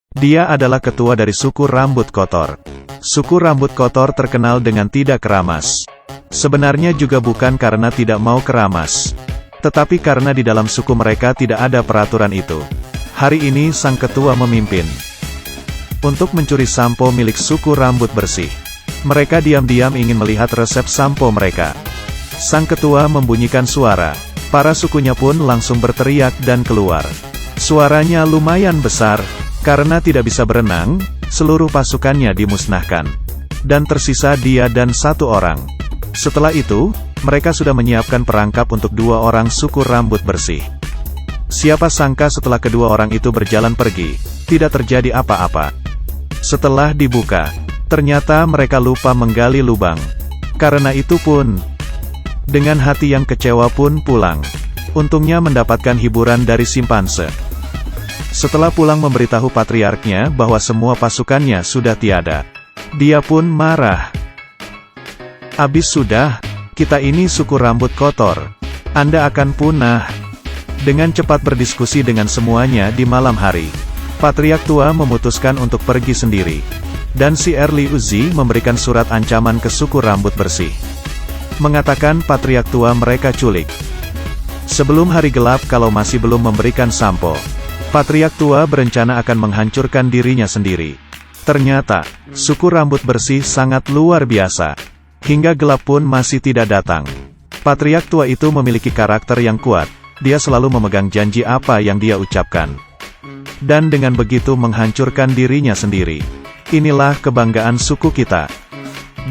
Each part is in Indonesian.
Dia adalah ketua dari suku rambut kotor. Suku rambut kotor terkenal dengan tidak keramas. Sebenarnya juga bukan karena tidak mau keramas, tetapi karena di dalam suku mereka tidak ada peraturan itu. Hari ini sang ketua memimpin untuk mencuri sampo milik suku rambut bersih. Mereka diam-diam ingin melihat resep sampo mereka. Sang ketua membunyikan suara. Para sukunya pun langsung berteriak dan keluar. Suaranya lumayan besar. Karena tidak bisa berenang, seluruh pasukannya dimusnahkan. Dan tersisa dia dan satu orang. Setelah itu, mereka sudah menyiapkan perangkap untuk 2 orang suku rambut bersih. Siapa sangka setelah kedua orang itu berjalan pergi, tidak terjadi apa-apa. Setelah dibuka, ternyata mereka lupa menggali lubang. Karena itu pun, dengan hati yang kecewa pun pulang. Untungnya mendapatkan hiburan dari simpanse. Setelah pulang memberitahu patriarknya bahwa semua pasukannya sudah tiada. Dia pun marah. Habis sudah, kita ini suku rambut kotor. Anda akan punah. Dengan cepat berdiskusi dengan semuanya di malam hari, patriark tua memutuskan untuk pergi sendiri. Dan si Erli Uzi memberikan surat ancaman ke suku rambut bersih. Mengatakan patriark tua mereka culik. Sebelum hari gelap kalau masih belum memberikan sampo, patriark tua berencana akan menghancurkan dirinya sendiri. Ternyata, suku rambut bersih sangat luar biasa. Hingga gelap pun masih tidak datang. Patriark tua itu memiliki karakter yang kuat. Dia selalu memegang janji apa yang dia ucapkan. Dan dengan begitu menghancurkan dirinya sendiri. Inilah kebanggaan suku kita.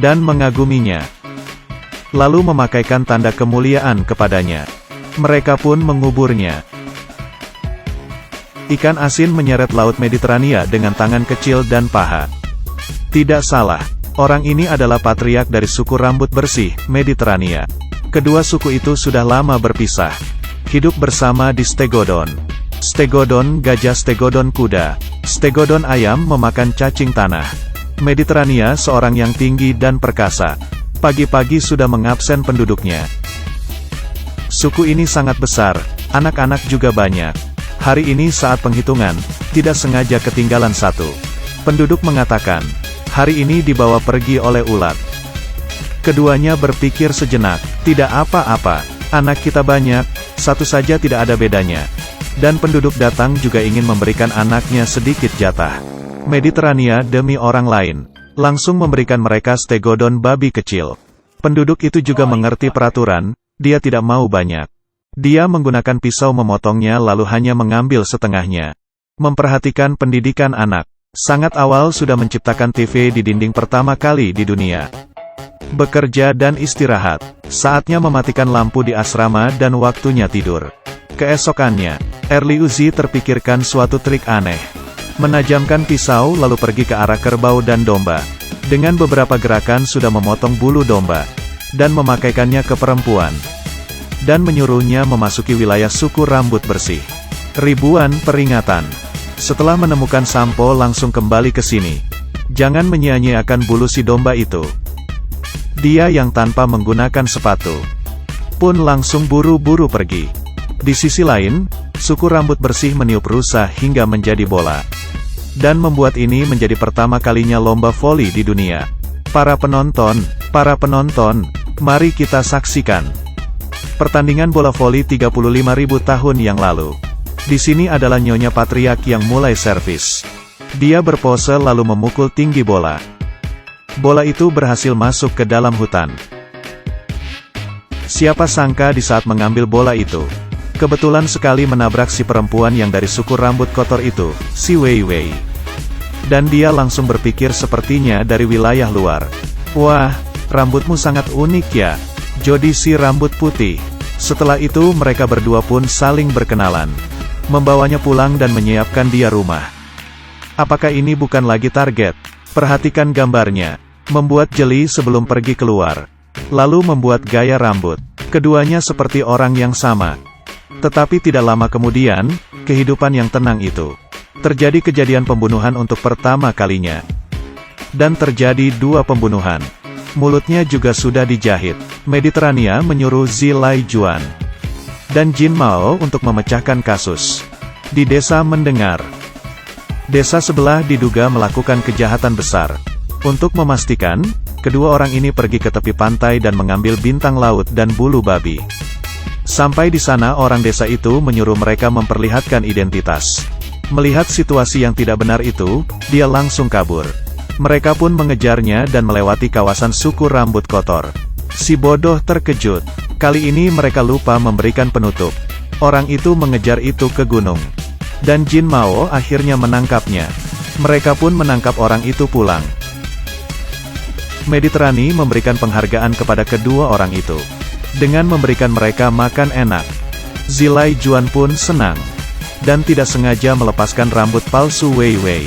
Dan mengaguminya. Lalu memakaikan tanda kemuliaan kepadanya. Mereka pun menguburnya. Ikan asin menyeret laut Mediterania dengan tangan kecil dan paha. Tidak salah, orang ini adalah patriark dari suku rambut bersih, Mediterania. Kedua suku itu sudah lama berpisah. Hidup bersama di Stegodon. Stegodon gajah, Stegodon kuda. Stegodon ayam memakan cacing tanah. Mediterania seorang yang tinggi dan perkasa. Pagi-pagi sudah mengabsen penduduknya. Suku ini sangat besar, anak-anak juga banyak. Hari ini saat penghitungan, tidak sengaja ketinggalan satu. Penduduk mengatakan, hari ini dibawa pergi oleh ulat. Keduanya berpikir sejenak, tidak apa-apa, anak kita banyak, satu saja tidak ada bedanya. Dan penduduk datang juga ingin memberikan anaknya sedikit jatah. Mediterania demi orang lain, langsung memberikan mereka Stegodon babi kecil. Penduduk itu juga mengerti peraturan, dia tidak mau banyak. Dia menggunakan pisau memotongnya lalu hanya mengambil setengahnya. Memperhatikan pendidikan anak. Sangat awal sudah menciptakan TV di dinding pertama kali di dunia. Bekerja dan istirahat. Saatnya mematikan lampu di asrama dan waktunya tidur. Keesokannya, Erli Uzi terpikirkan suatu trik aneh. Menajamkan pisau lalu pergi ke arah kerbau dan domba. Dengan beberapa gerakan sudah memotong bulu domba. Dan memakaikannya ke perempuan. Dan menyuruhnya memasuki wilayah suku rambut bersih. Ribuan peringatan. Setelah menemukan sampo langsung kembali ke sini. Jangan menyia-nyiakan bulu si domba itu. Dia yang tanpa menggunakan sepatu pun langsung buru-buru pergi. Di sisi lain, suku rambut bersih meniup rusa hingga menjadi bola. Dan membuat ini menjadi pertama kalinya lomba voli di dunia. Para penonton, mari kita saksikan. Pertandingan bola voli 35.000 tahun yang lalu. Di sini adalah Nyonya Patriark yang mulai servis. Dia berpose lalu memukul tinggi bola. Bola itu berhasil masuk ke dalam hutan. Siapa sangka di saat mengambil bola itu, kebetulan sekali menabrak si perempuan yang dari suku rambut kotor itu, si Wei Wei. Dan dia langsung berpikir sepertinya dari wilayah luar. Wah, rambutmu sangat unik ya. Jodi si rambut putih. Setelah itu mereka berdua pun saling berkenalan. Membawanya pulang dan menyiapkan dia rumah. Apakah ini bukan lagi target? Perhatikan gambarnya. Membuat jeli sebelum pergi keluar. Lalu membuat gaya rambut. Keduanya seperti orang yang sama. Tetapi tidak lama kemudian, kehidupan yang tenang itu. Terjadi kejadian pembunuhan untuk pertama kalinya. Dan terjadi 2 pembunuhan. Mulutnya juga sudah dijahit. Mediterania menyuruh Zilai Juan dan Jin Mao untuk memecahkan kasus. Di desa mendengar Desa sebelah diduga melakukan kejahatan besar. Untuk memastikan, kedua orang ini pergi ke tepi pantai dan mengambil bintang laut dan bulu babi. Sampai di sana orang desa itu menyuruh mereka memperlihatkan identitas. Melihat situasi yang tidak benar itu, dia langsung kabur. Mereka pun mengejarnya dan melewati kawasan suku rambut kotor. Si bodoh terkejut. Kali ini mereka lupa memberikan penutup. Orang itu mengejar itu ke gunung. Dan Jin Mao akhirnya menangkapnya. Mereka pun menangkap orang itu pulang. Mediterani memberikan penghargaan kepada kedua orang itu. Dengan memberikan mereka makan enak. Zilai Juan pun senang. Dan tidak sengaja melepaskan rambut palsu Wei Wei.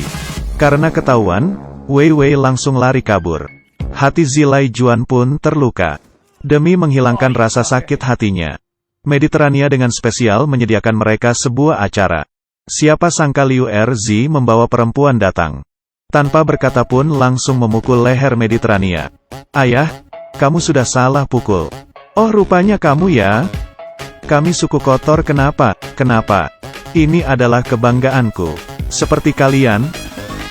Karena ketahuan, Wei Wei langsung lari kabur. Hati Zilai Juan pun terluka. Demi menghilangkan rasa sakit hatinya, Mediterania dengan spesial menyediakan mereka sebuah acara. Siapa sangka Liu Erzi membawa perempuan datang. Tanpa berkata pun langsung memukul leher Mediterania. Ayah, kamu sudah salah pukul. Oh rupanya kamu ya? Kami suku kotor kenapa? Kenapa? Ini adalah kebanggaanku. Seperti kalian?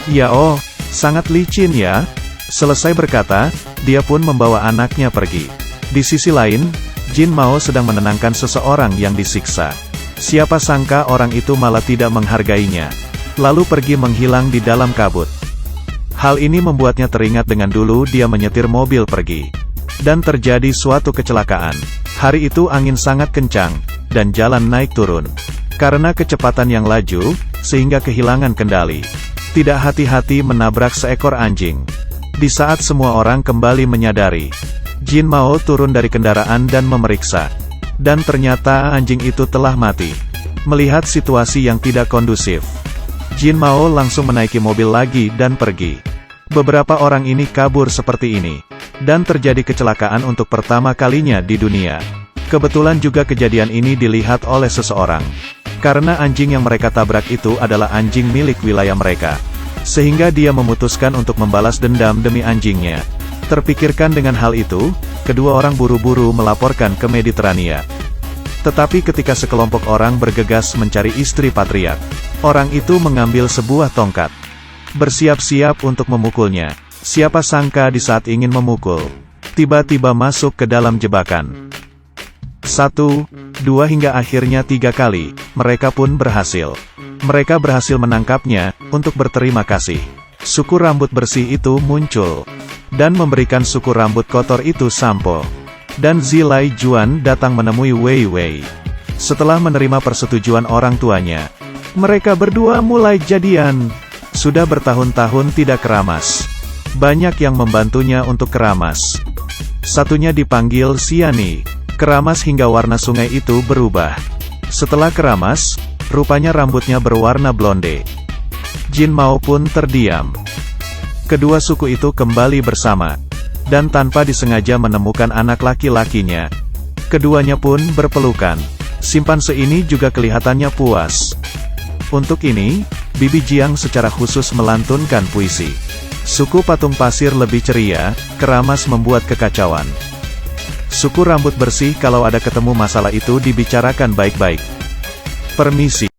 Ya oh, sangat licin ya. Selesai berkata, dia pun membawa anaknya pergi. Di sisi lain, Jin Mao sedang menenangkan seseorang yang disiksa. Siapa sangka orang itu malah tidak menghargainya. Lalu pergi menghilang di dalam kabut. Hal ini membuatnya teringat dengan dulu dia menyetir mobil pergi. Dan terjadi suatu kecelakaan. Hari itu angin sangat kencang, dan jalan naik turun. Karena kecepatan yang laju, sehingga kehilangan kendali. Tidak hati-hati menabrak seekor anjing. Di saat semua orang kembali menyadari, Jin Mao turun dari kendaraan dan memeriksa. Dan ternyata anjing itu telah mati. Melihat situasi yang tidak kondusif, Jin Mao langsung menaiki mobil lagi dan pergi. Beberapa orang ini kabur seperti ini. Dan terjadi kecelakaan untuk pertama kalinya di dunia. Kebetulan juga kejadian ini dilihat oleh seseorang. Karena anjing yang mereka tabrak itu adalah anjing milik wilayah mereka. Sehingga dia memutuskan untuk membalas dendam demi anjingnya. Terpikirkan dengan hal itu, kedua orang buru-buru melaporkan ke Mediterania. Tetapi ketika sekelompok orang bergegas mencari istri patriark, orang itu mengambil sebuah tongkat. Bersiap-siap untuk memukulnya. Siapa sangka di saat ingin memukul, tiba-tiba masuk ke dalam jebakan. 1, 2 hingga akhirnya 3 kali, mereka pun berhasil. Mereka berhasil menangkapnya, untuk berterima kasih. Suku rambut bersih itu muncul. Dan memberikan suku rambut kotor itu sampo. Dan Zilai Juan datang menemui Wei Wei. Setelah menerima persetujuan orang tuanya, mereka berdua mulai jadian. Sudah bertahun-tahun tidak keramas. Banyak yang membantunya untuk keramas. Satunya dipanggil Xiani. Keramas hingga warna sungai itu berubah. Setelah keramas, rupanya rambutnya berwarna blonde. Jin Mao pun terdiam. Kedua suku itu kembali bersama. Dan tanpa disengaja menemukan anak laki-lakinya. Keduanya pun berpelukan. Simpanse ini juga kelihatannya puas. Untuk ini, Bibi Jiang secara khusus melantunkan puisi. Suku patung pasir lebih ceria, keramas membuat kekacauan. Suku rambut bersih kalau ada ketemu masalah itu dibicarakan baik-baik. Permisi.